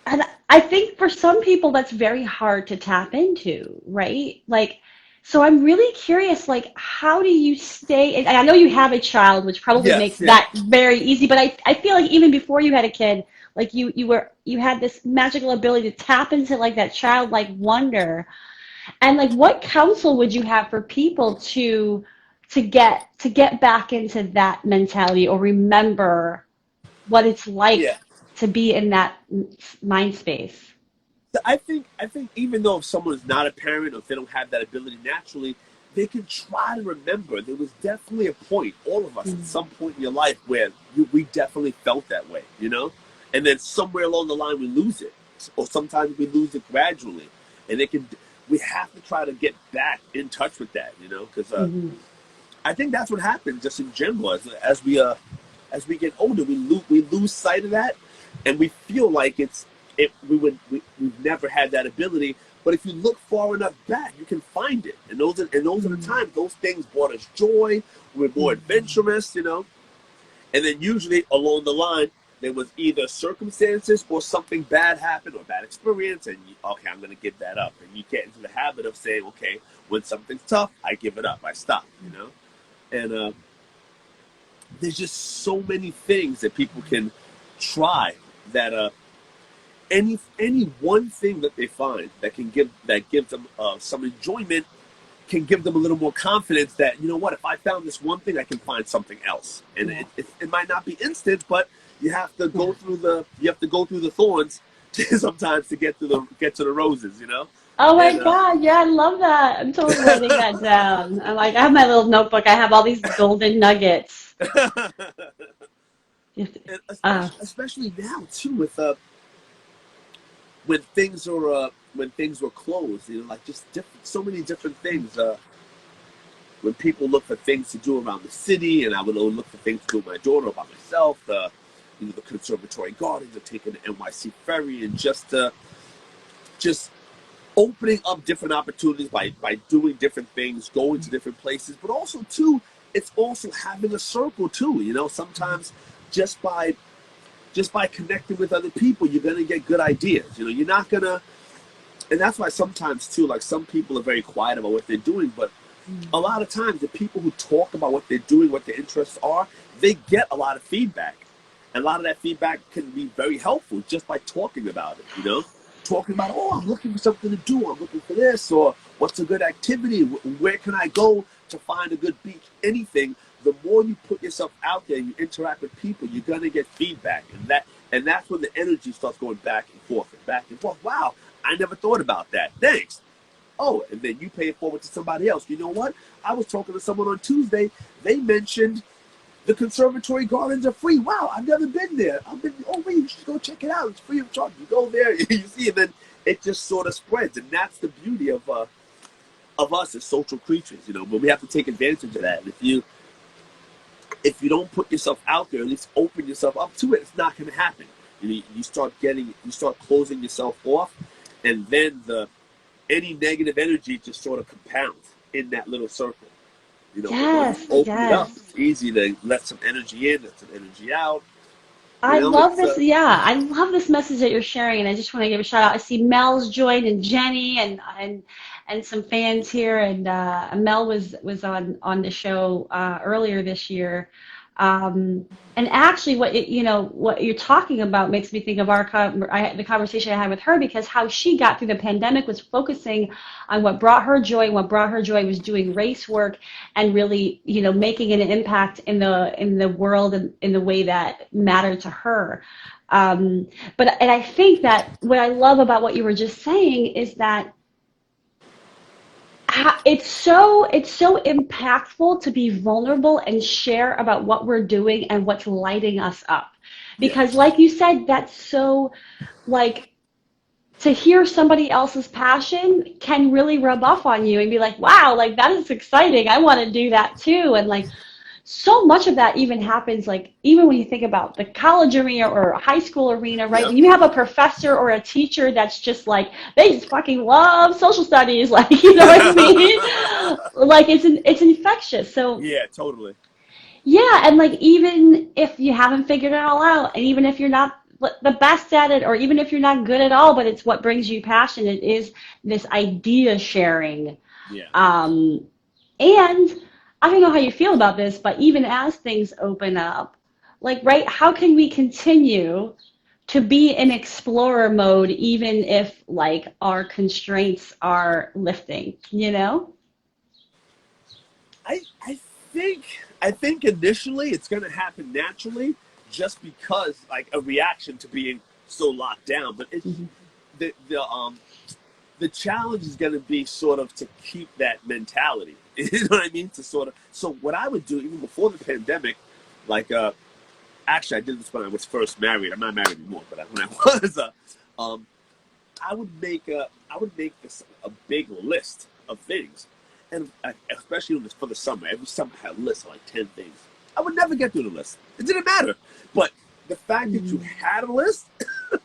and I think for some people that's very hard to tap into, right? Like, so I'm really curious, like, how do you stay? And I know you have a child, which probably makes Yes. Yeah. that very easy, but I feel like even before you had a kid, like you had this magical ability to tap into like that childlike wonder. And like, what counsel would you have for people to get back into that mentality or remember what it's like Yeah. to be in that mind space? I think even though if someone is not a parent or if they don't have that ability naturally, they can try to remember. There was definitely a point, all of us at Mm. some point in your life, where we definitely felt that way, and then somewhere along the line we lose it, or sometimes we lose it gradually. and we have to try to get back in touch with that, because Hmm. I think that's what happens just in general as we get older, we lose sight of that, and we feel like we've never had that ability. But if you look far enough back, you can find it, and those are the times those things brought us joy. We're more adventurous, and then usually along the line there was either circumstances or something bad happened or bad experience, and okay, I'm going to give that up, and you get into the habit of saying, okay, when something's tough, I give it up, I stop, and there's just so many things that people can try that any one thing that they find that gives them some enjoyment can give them a little more confidence that, what, if I found this one thing, I can find something else, and Yeah. it might not be instant, but you have to Yeah. go through the thorns sometimes to get to the roses. Oh my And God, yeah, I love that. I'm totally writing that down. I'm like, I have my little notebook. I have all these golden nuggets. You have to- and Uh, especially now too, with when things were closed, like just so many different things. When people look for things to do around the city, and I would look for things to do with my daughter or by myself. The conservatory gardens, or taking the NYC ferry, and just opening up different opportunities by doing different things, going to different places, but also too, it's also having a circle too. Sometimes just by connecting with other people, you're gonna get good ideas. You're not gonna, and that's why sometimes too, like some people are very quiet about what they're doing, but a lot of times the people who talk about what they're doing, what their interests are, they get a lot of feedback. And a lot of that feedback can be very helpful just by talking about it. Talking about, oh, I'm looking for something to do, I'm looking for this, or what's a good activity, where can I go to find a good beach, anything. The more you put yourself out there and you interact with people, you're gonna get feedback. And that's when the energy starts going back and forth and back and forth. Wow, I never thought about that. Thanks. Oh, and then you pay it forward to somebody else. You know what? I was talking to someone on Tuesday. They mentioned the conservatory gardens are free. Wow, I've never been there. Oh, wait, you should go check it out. It's free of charge. You go there, you see, and then it just sort of spreads. And that's the beauty of us as social creatures, but we have to take advantage of that. And if you don't put yourself out there, at least open yourself up to it, it's not going to happen. You start closing yourself off, and then any negative energy just sort of compounds in that little circle. But once you yes, open it up, yes. it's easy to let some energy in, let some energy out. I love It's this. Yeah, I love this message that you're sharing, and I just want to give a shout out. I see Mel's joined and Jenny and some fans here, and Mel was on the show earlier this year. And actually, what you're talking about makes me think of the conversation I had with her, because how she got through the pandemic was focusing on what brought her joy. And what brought her joy was doing race work and really, making an impact in the world and in the way that mattered to her. And I think that what I love about what you were just saying is that it's so impactful to be vulnerable and share about what we're doing and what's lighting us up, yeah, because like you said, that's so, like, to hear somebody else's passion can really rub off on you and be like, wow, like that is exciting, I want to do that too. And like, so much of that even happens, like, even when you think about the college arena or high school arena, right? yeah, When you have a professor or a teacher that's just like, they just fucking love social studies, like, you know what I mean? Like, it's infectious. So yeah, totally. yeah, and like, even if you haven't figured it all out, and even if you're not the best at it, or even if you're not good at all, but it's what brings you passion, it is this idea sharing. Yeah, Um, and I don't know how you feel about this, but even as things open up, like, right, how can we continue to be in explorer mode even if, like, our constraints are lifting, you know? I think initially it's going to happen naturally, just because like a reaction to being so locked down. But it's Hmm. the challenge is going to be sort of to keep that mentality. You know what I mean? So what I would do even before the pandemic, like actually I did this when I was first married. I'm not married anymore, but when I was, um, I would make this a big list of things, and especially for the summer, every summer I had a list of like 10 things. I would never get through the list. It didn't matter, but the fact that you Mm. had a list,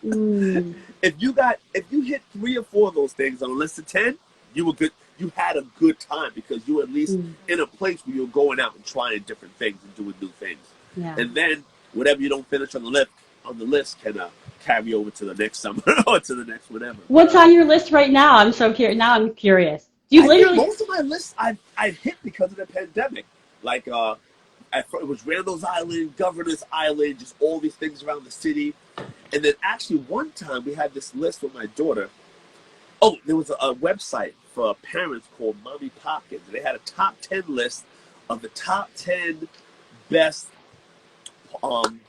Mm. if you hit 3 or 4 of those things on a list of 10, you were good. You had a good time because you were at least Mm. in a place where you're going out and trying different things and doing new things. Yeah. And then whatever you don't finish on the list can carry over to the next summer or to the next whatever. What's on your list right now? I'm so curious. Now I'm curious. Do you I think literally? most of my lists I hit because of the pandemic. Like it was Randall's Island, Governor's Island, just all these things around the city. And then actually one time we had this list with my daughter. Oh, there was a website for parents called Mommy Pockets. They had a top 10 list of the top 10 best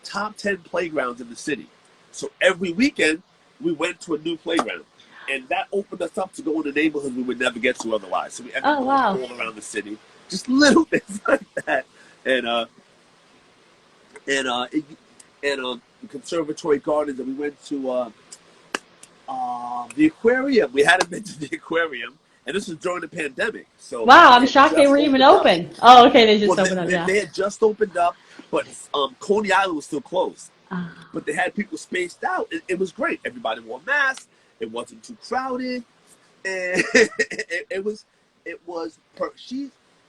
top 10 playgrounds in the city. So every weekend we went to a new playground. And that opened us up to go in the neighborhoods we would never get to otherwise. So we ended up Oh going wow. all around the city. Just little things like that. And and uh it, and Conservatory Gardens, and we went to the aquarium. We hadn't been to the aquarium, and this was during the pandemic. So Wow. they I'm had shocked they just were even opened up. open. Oh, okay. They just Well, opened up. Yeah. they had just opened up, but Coney Island was still closed. Ah. But they had people spaced out. It was great. Everybody wore masks. It wasn't too crowded, and it was.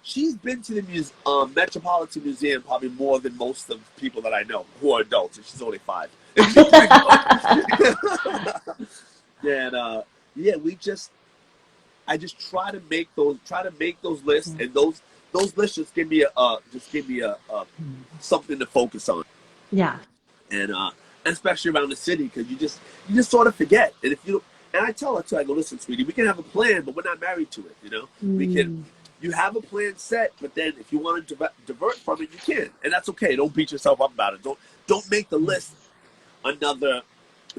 She's been to the Metropolitan Museum probably more than most of the people that I know who are adults, and she's only 5. And yeah, I just try to make those lists, and those lists just give me a something to focus on, Yeah. and especially around the city because you just sort of forget, and if you don't, and I tell her too, I go, listen, sweetie, we can have a plan, but we're not married to it, you know. We can. Mm. You have a plan set, but then if you want to divert from it, you can, and that's okay. Don't beat yourself up about it. Don't make the list another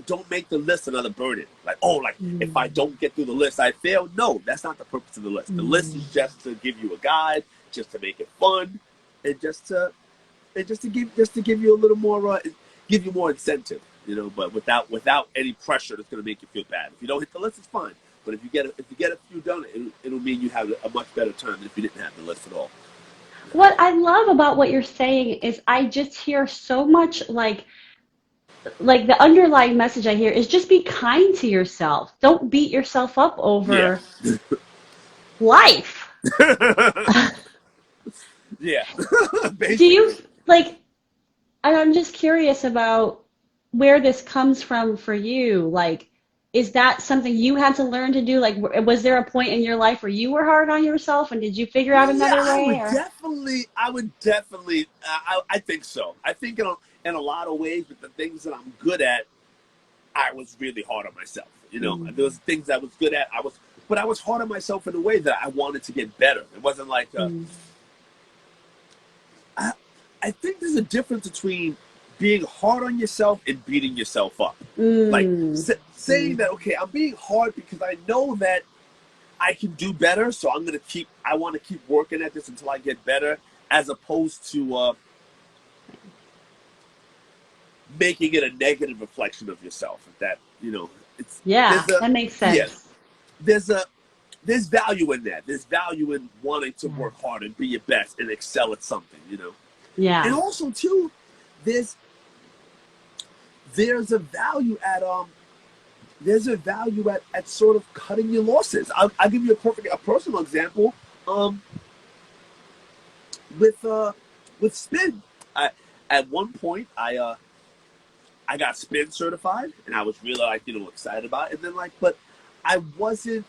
don't make the list another burden. Like, oh, like if I Mm. don't get through the list, I fail. No, that's not the purpose of the list. The list is Mm. just to give you a guide, just to make it fun, and just to give you a little more, give you more incentive, you know. But without any pressure that's going to make you feel bad. If you don't hit the list, it's fine. But if you get a few done, it'll mean you have a much better time than if you didn't have the list at all. What I love about what you're saying is I just hear so much like the underlying message I hear is just be kind to yourself. Don't beat yourself up Yeah. over life. Yeah. Do you Basically. like, and I'm just curious about where this comes from for you. Like, is that something you had to learn to do? Like, was there a point in your life where you were hard on yourself and did you figure out Yeah, another way or? I would definitely, I think so. I think in a lot of ways, with the things that I'm good at, I was really hard on myself. You know, there Mm, was things I was good at. But I was hard on myself in a way that I wanted to get better. It wasn't like, mm, I, I think there's a difference between being hard on yourself and beating yourself up. Like mm, saying mm. that, okay, I'm being hard because I know that I can do better, so I want to keep working at this until I get better, as opposed to making it a negative reflection of yourself. That, you know, it's Yeah, there's a that makes yeah, sense. there's a there's value in that. There's value in wanting to Yeah. work hard and be your best and excel at something, you know. And Yeah. also too, there's there's a value at sort of cutting your losses. I'll give you a personal example. Um, with spin. I At one point I got spin certified, and I was really like, you know, excited about it. And then like, but I wasn't.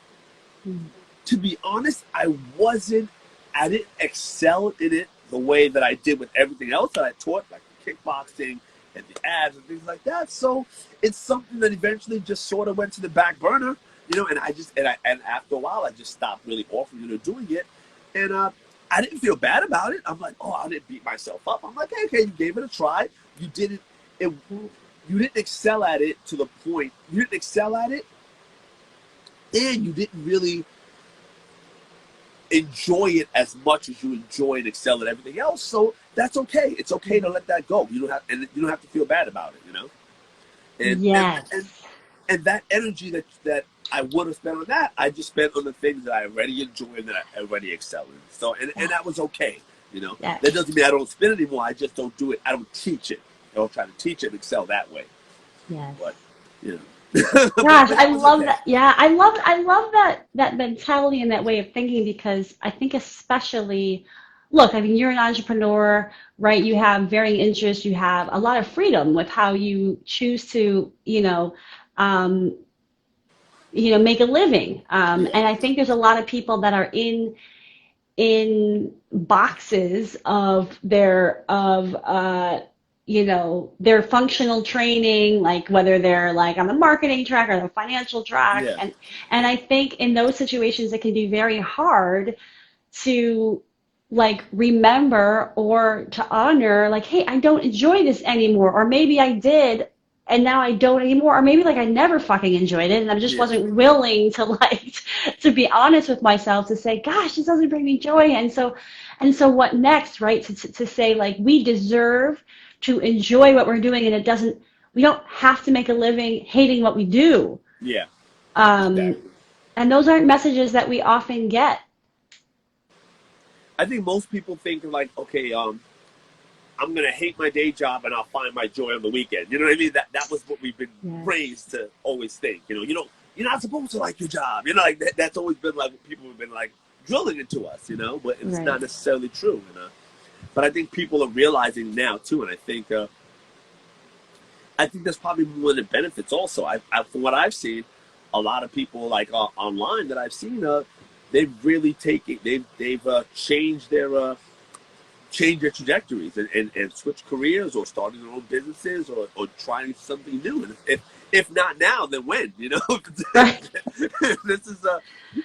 Mm, To be honest, I wasn't. I didn't excel in it the way that I did with everything else that I taught, like the kickboxing and the abs and things like that. So it's something that eventually just sort of went to the back burner, you know. And and after a while, I just stopped really offering, you know, doing it. And I didn't feel bad about it. I'm like, oh, I didn't beat myself up. I'm like, hey, okay, you gave it a try. You didn't. It. You didn't excel at it to the point. You didn't excel at it, and you didn't really enjoy it as much as you enjoy and excel at everything else. So that's okay. It's okay to let that go. You don't have to feel bad about it, you know. And and and yes. and that energy that I would have spent on that, I just spent on the things that I already enjoy and that I already excel in. So, and that was okay. You know, Yes. that doesn't mean I don't spin anymore. I just don't do it. I don't teach it. I don't try to teach it and excel that way. Yes. But, you know. Gosh, I love okay. that. Yeah, I love that mentality and that way of thinking because I think especially, look, I mean, you're an entrepreneur, right? You have varying interests. You have a lot of freedom with how you choose to, um, make a living. Yeah. And I think there's a lot of people that are in boxes of their functional training, like whether they're like on the marketing track or the financial track, Yeah. and I think in those situations it can be very hard to like remember or to honor like, hey, I don't enjoy this anymore, or maybe I did and now I don't anymore, or maybe like I never fucking enjoyed it and I just Yeah. wasn't willing to like to be honest with myself to say, gosh, this doesn't bring me joy. And so what next, right? To say like we deserve to enjoy what we're doing, and we don't have to make a living hating what we do. Yeah. Um, Exactly. and those aren't messages that we often get. I think most people think of like, okay, I'm gonna hate my day job and I'll find my joy on the weekend. You know what I mean? That was what we've been Yes. raised to always think. You're not supposed to like your job. Like that's always been like what people have been like drilling into us. But it's Right. not necessarily true. But I think people are realizing now too, and I think there's probably more than benefits also. From what I've seen, a lot of people like online that I've seen, they've really taken, they've changed their trajectories and switched careers or started their own businesses or trying something new. And if not now, then when? Right. This is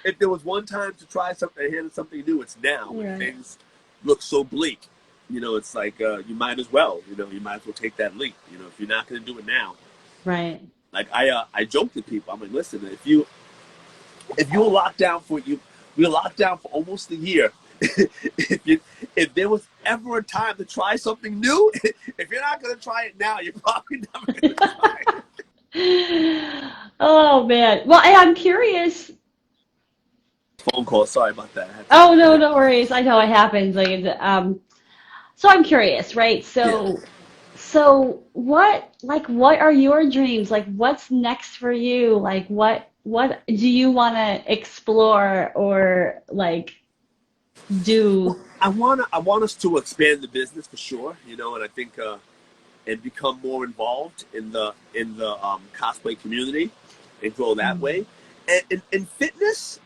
if there was one time to try something, handle something new, it's now when Right. things look so bleak. It's like you might as well. You might as well take that leap. If you're not going to do it now. Right. Like I joke to people. I'm like, listen, if you're locked down we're locked down for almost a year. If there was ever a time to try something new, if you're not going to try it now, you're probably never going to try it. Oh man. Well, I'm curious. Phone call. Sorry about that. I had to Oh take no, that. no worries. I know it happens. So I'm curious, right? Yeah. So what are your dreams? Like what's next for you? Like what do you want to explore or like Well, do? I want us to expand the business for sure. And I think and become more involved in the cosplay community and grow that Mm. way. And in fitness,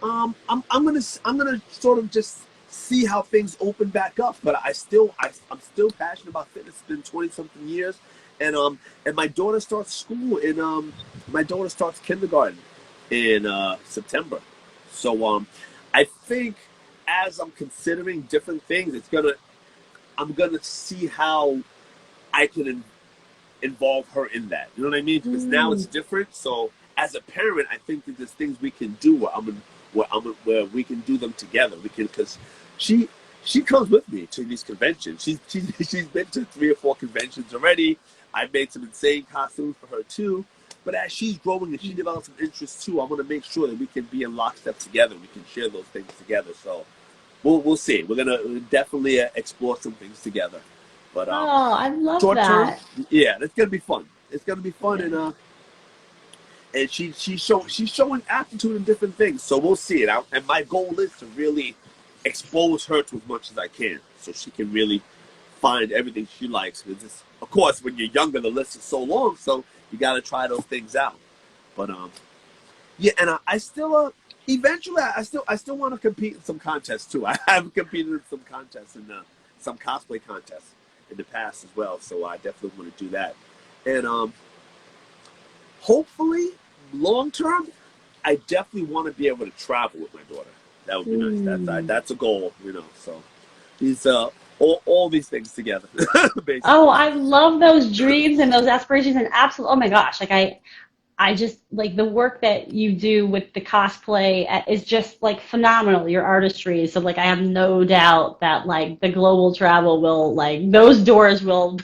I'm gonna sort of just see how things open back up. But I'm still passionate about fitness. It's been 20 something years, and my daughter starts school my daughter starts kindergarten in September. So I think as I'm considering different things, I'm gonna see how I can involve her in that. You know what I mean? Because now it's Mm. different. So as a parent, I think that there's things we can do where we can do them together. We can because she comes with me to these conventions. She's been to 3 or 4 conventions already. I've made some insane costumes for her too. But as she's growing and she develops some interest too, I want to make sure that we can be in lockstep together. We can share those things together. So we'll see. We're gonna definitely explore some things together. But Oh, I love short term, that. yeah, it's gonna be fun. It's gonna be fun, Yeah. and she's showing aptitude in different things. So we'll see it out. And my goal is to really expose her to as much as I can, so she can really find everything she likes. Because of course, when you're younger, the list is so long, so you got to try those things out. But yeah, and I still eventually I still want to compete in some contests too. I have competed in some contests and some cosplay contests in the past as well. So I definitely want to do that. And hopefully, long term, I definitely want to be able to travel with my daughter. That would be nice. Mm. That's a goal. So these all these things together, Oh, basically. I love those dreams and those aspirations and absolutely, oh my gosh, like I just like the work that you do with the cosplay is just like phenomenal, your artistry. So like I have no doubt that like the global travel will like those doors will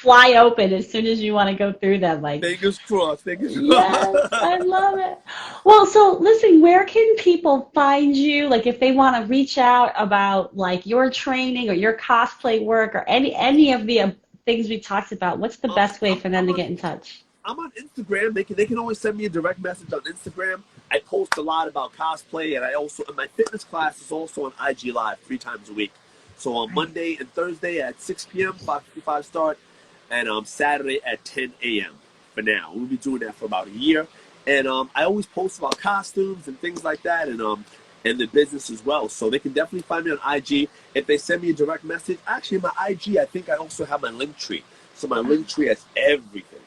fly open as soon as you want to go through them. Like, Fingers crossed. Fingers yes, crossed. I love it. Well, so listen, where can people find you? Like, if they want to reach out about like your training or your cosplay work or any of the things we talked about, what's the um, best way I'm, for them I'm to on get in touch? I'm on Instagram. They can always send me a direct message on Instagram. I post a lot about cosplay, and I also and my fitness class is also on IG Live 3 times a week. So on Right. Monday and Thursday at 6 p.m. 5:55 start, and Saturday at 10 a.m. For now, we'll be doing that for about a year. And I always post about costumes and things like that, and the business as well. So they can definitely find me on IG if they send me a direct message. Actually, my IG, I think I also have my link tree. So my link tree has everything.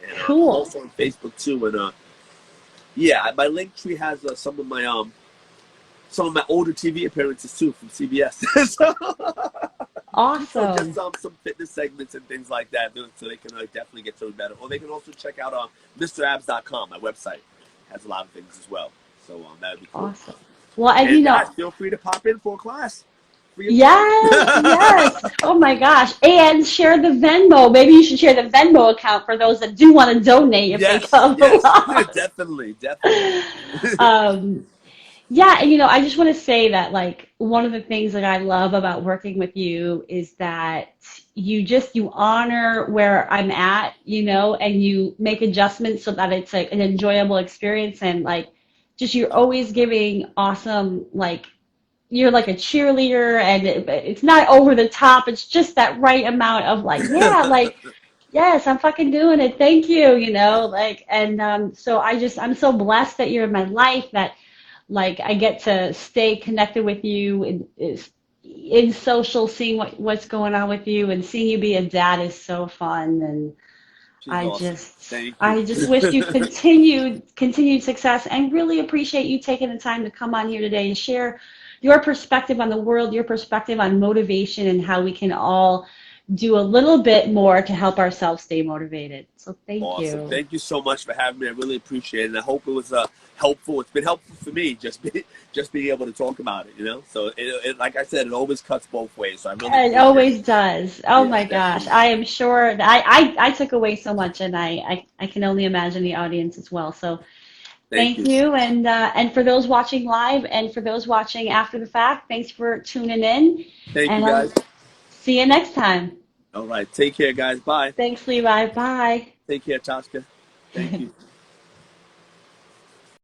And I'm Cool. also on Facebook too. And yeah, my link tree has some of my older TV appearances too from CBS. So just Awesome. some fitness segments and things like that, so they can definitely get to know better. Or they can also check out MrAbs.com, my website has a lot of things as well. So that would be cool. Awesome. Well, and And guys, feel free to pop in for a class free of charge. yes, yes. Oh my gosh. And share the Venmo. Maybe you should share the Venmo account for those that do want to donate if they Yes, come yes, along. definitely, definitely. Um, yeah, and I just want to say that like one of the things that I love about working with you is that you honor where I'm at, and you make adjustments so that it's like an enjoyable experience and like just you're always giving awesome like you're like a cheerleader and it's not over the top. It's just that right amount of like, yeah, like yes, I'm fucking doing it. Thank you, like and so I'm so blessed that you're in my life that like I get to stay connected with you in social, seeing what's going on with you and seeing you be a dad is so fun and She's awesome. Thank you. I just wish you continued success and really appreciate you taking the time to come on here today and share your perspective on the world, your perspective on motivation and how we can all do a little bit more to help ourselves stay motivated. So thank Awesome. you. Thank you so much for having me. I really appreciate it. And I hope it was helpful. It's been helpful for me just being able to talk about it. So like I said, it always cuts both ways. So I really It appreciate it. always does. Oh Yeah, my gosh. definitely. I am sure that I took away so much and I can only imagine the audience as well. So Thank thank you. you. And for those watching live and for those watching after the fact, thanks for tuning in. Thank you, And guys. I'll see you next time. All right. Take care, guys. Bye. Thanks, Levi. Bye. Take care, Tasha. Thank you.